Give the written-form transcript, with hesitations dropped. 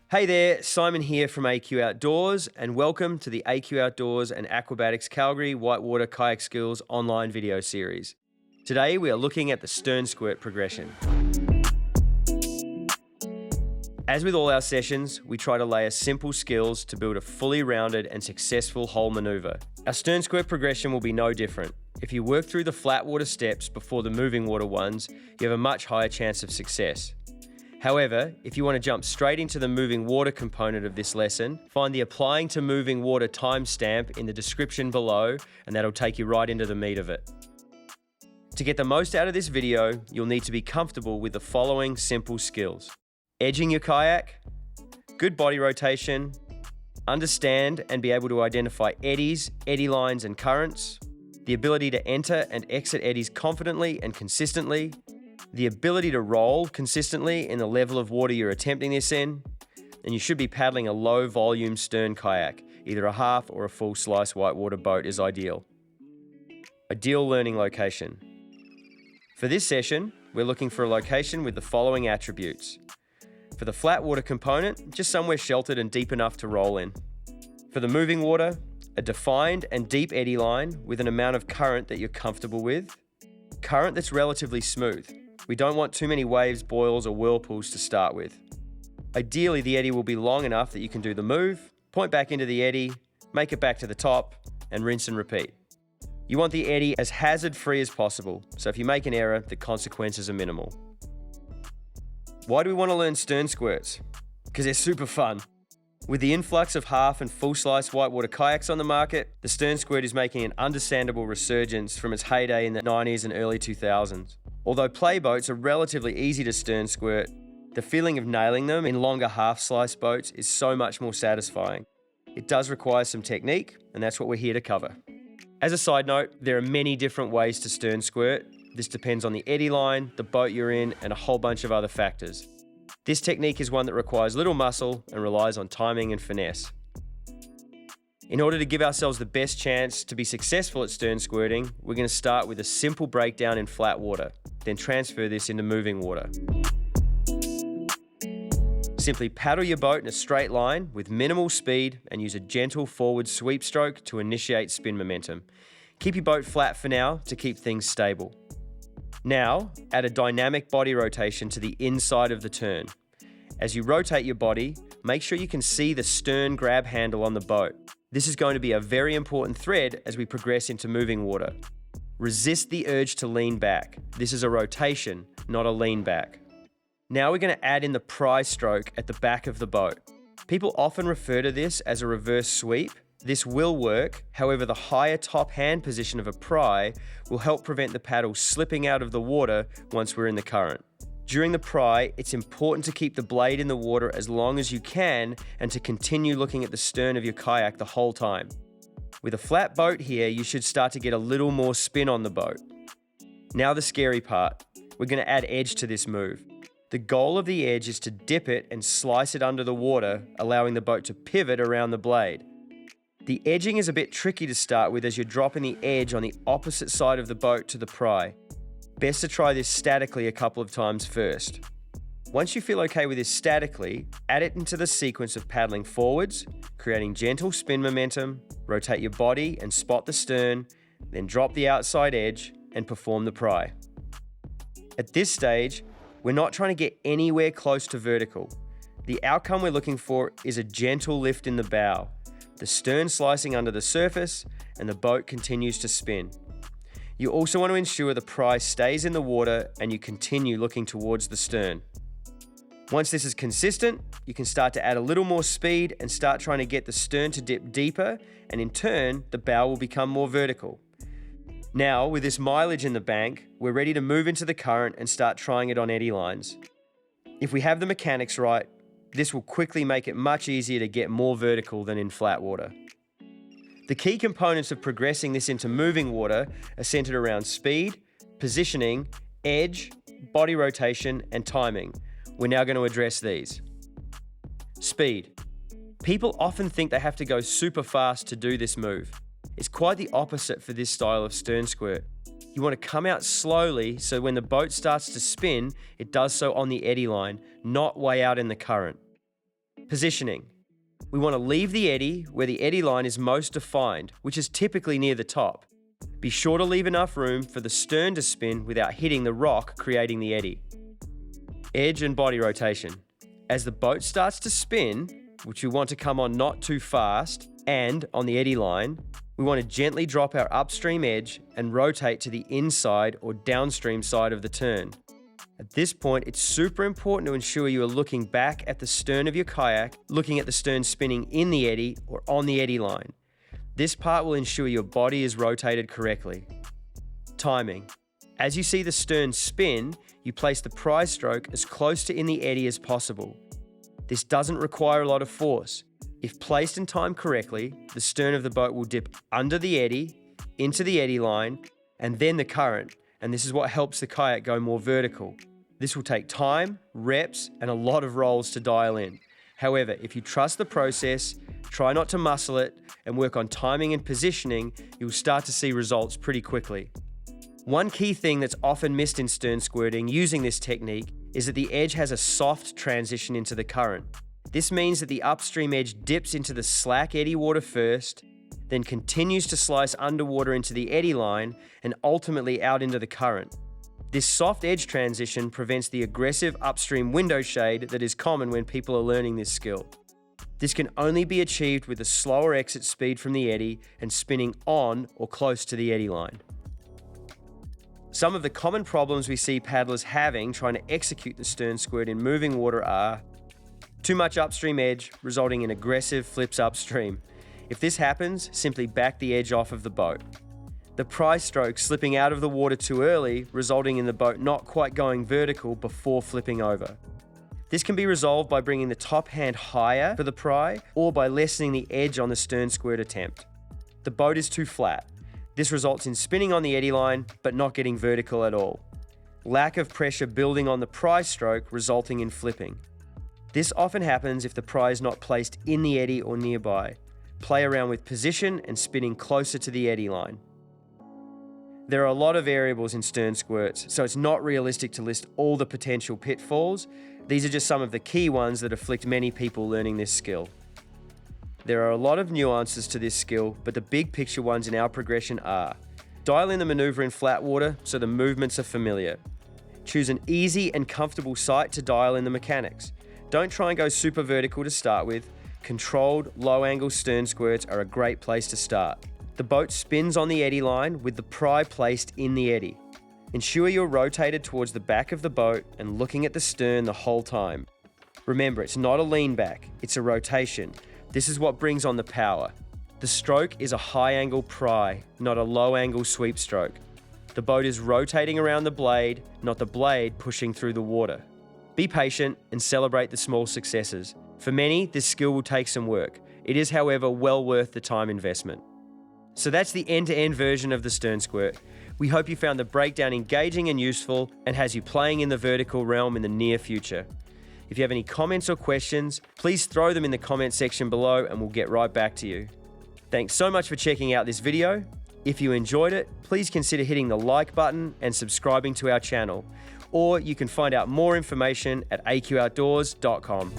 Hey there, Simon here from AQ Outdoors, and welcome to the AQ Outdoors and Aquabatics Calgary Whitewater Kayak Skills online video series. Today we are looking at the Stern Squirt progression. As with all our sessions, we try to layer simple skills to build a fully rounded and successful whole maneuver. Our Stern Squirt progression will be no different. If you work through the flatwater steps before the moving water ones, you have a much higher chance of success. However, if you want to jump straight into the moving water component of this lesson, find the Applying to Moving Water timestamp in the description below, and that'll take you right into the meat of it. To get the most out of this video, you'll need to be comfortable with the following simple skills: edging your kayak, good body rotation, understand and be able to identify eddies, eddy lines and currents, the ability to enter and exit eddies confidently and consistently, the ability to roll consistently in the level of water you're attempting this in, and you should be paddling a low volume stern kayak. Either a half or a full slice whitewater boat is ideal. Ideal learning location. For this session, we're looking for a location with the following attributes. For the flat water component, just somewhere sheltered and deep enough to roll in. For the moving water, a defined and deep eddy line with an amount of current that you're comfortable with. Current that's relatively smooth. We don't want too many waves, boils, or whirlpools to start with. Ideally, the eddy will be long enough that you can do the move, point back into the eddy, make it back to the top, and rinse and repeat. You want the eddy as hazard-free as possible, so if you make an error, the consequences are minimal. Why do we want to learn stern squirts? Because they're super fun. With the influx of half and full slice whitewater kayaks on the market, the stern squirt is making an understandable resurgence from its heyday in the 90s and early 2000s. Although play boats are relatively easy to stern squirt, the feeling of nailing them in longer half slice boats is so much more satisfying. It does require some technique, and that's what we're here to cover. As a side note, there are many different ways to stern squirt. This depends on the eddy line, the boat you're in, and a whole bunch of other factors. This technique is one that requires little muscle and relies on timing and finesse. In order to give ourselves the best chance to be successful at stern squirting, we're going to start with a simple breakdown in flat water, then transfer this into moving water. Simply paddle your boat in a straight line with minimal speed and use a gentle forward sweep stroke to initiate spin momentum. Keep your boat flat for now to keep things stable. Now, add a dynamic body rotation to the inside of the turn. As you rotate your body, make sure you can see the stern grab handle on the boat. This is going to be a very important thread as we progress into moving water. Resist the urge to lean back. This is a rotation, not a lean back. Now we're going to add in the pry stroke at the back of the boat. People often refer to this as a reverse sweep. This will work, however the higher top hand position of a pry will help prevent the paddle slipping out of the water once we're in the current. During the pry, it's important to keep the blade in the water as long as you can and to continue looking at the stern of your kayak the whole time. With a flat boat here, you should start to get a little more spin on the boat. Now the scary part. We're going to add edge to this move. The goal of the edge is to dip it and slice it under the water, allowing the boat to pivot around the blade. The edging is a bit tricky to start with as you're dropping the edge on the opposite side of the boat to the pry. Best to try this statically a couple of times first. Once you feel okay with this statically, add it into the sequence of paddling forwards, creating gentle spin momentum, rotate your body and spot the stern, then drop the outside edge and perform the pry. At this stage, we're not trying to get anywhere close to vertical. The outcome we're looking for is a gentle lift in the bow, the stern slicing under the surface, and the boat continues to spin. You also want to ensure the pry stays in the water and you continue looking towards the stern. Once this is consistent, you can start to add a little more speed and start trying to get the stern to dip deeper, and in turn, the bow will become more vertical. Now, with this mileage in the bank, we're ready to move into the current and start trying it on eddy lines. If we have the mechanics right, this will quickly make it much easier to get more vertical than in flat water. The key components of progressing this into moving water are centered around speed, positioning, edge, body rotation, and timing. We're now going to address these. Speed. People often think they have to go super fast to do this move. It's quite the opposite for this style of stern squirt. You want to come out slowly so when the boat starts to spin, it does so on the eddy line, not way out in the current. Positioning. We want to leave the eddy where the eddy line is most defined, which is typically near the top. Be sure to leave enough room for the stern to spin without hitting the rock creating the eddy. Edge and body rotation. As the boat starts to spin, which we want to come on not too fast, and on the eddy line, we want to gently drop our upstream edge and rotate to the inside or downstream side of the turn. At this point, it's super important to ensure you are looking back at the stern of your kayak, looking at the stern spinning in the eddy or on the eddy line. This part will ensure your body is rotated correctly. Timing. As you see the stern spin, you place the prize stroke as close to in the eddy as possible. This doesn't require a lot of force. If placed and timed correctly, the stern of the boat will dip under the eddy, into the eddy line, and then the current, and this is what helps the kayak go more vertical. This will take time, reps, and a lot of rolls to dial in. However, if you trust the process, try not to muscle it, and work on timing and positioning, you'll start to see results pretty quickly. One key thing that's often missed in stern squirting using this technique is that the edge has a soft transition into the current. This means that the upstream edge dips into the slack eddy water first, then continues to slice underwater into the eddy line and ultimately out into the current. This soft edge transition prevents the aggressive upstream window shade that is common when people are learning this skill. This can only be achieved with a slower exit speed from the eddy and spinning on or close to the eddy line. Some of the common problems we see paddlers having trying to execute the stern squirt in moving water are too much upstream edge, resulting in aggressive flips upstream. If this happens, simply back the edge off of the boat. The prize stroke slipping out of the water too early, resulting in the boat not quite going vertical before flipping over. This can be resolved by bringing the top hand higher for the pry or by lessening the edge on the stern squirt attempt. The boat is too flat. This results in spinning on the eddy line, but not getting vertical at all. Lack of pressure building on the prize stroke, resulting in flipping. This often happens if the pry is not placed in the eddy or nearby. Play around with position and spinning closer to the eddy line. There are a lot of variables in stern squirts, so it's not realistic to list all the potential pitfalls. These are just some of the key ones that afflict many people learning this skill. There are a lot of nuances to this skill, but the big picture ones in our progression are: dial in the maneuver in flat water so the movements are familiar. Choose an easy and comfortable site to dial in the mechanics. Don't try and go super vertical to start with. Controlled, low-angle stern squirts are a great place to start. The boat spins on the eddy line with the pry placed in the eddy. Ensure you're rotated towards the back of the boat and looking at the stern the whole time. Remember, it's not a lean back, it's a rotation. This is what brings on the power. The stroke is a high-angle pry, not a low-angle sweep stroke. The boat is rotating around the blade, not the blade pushing through the water. Be patient and celebrate the small successes. For many, this skill will take some work. It is, however, well worth the time investment. So that's the end-to-end version of the stern squirt. We hope you found the breakdown engaging and useful and has you playing in the vertical realm in the near future. If you have any comments or questions, please throw them in the comment section below and we'll get right back to you. Thanks so much for checking out this video. If you enjoyed it, please consider hitting the like button and subscribing to our channel. Or you can find out more information at aqoutdoors.com.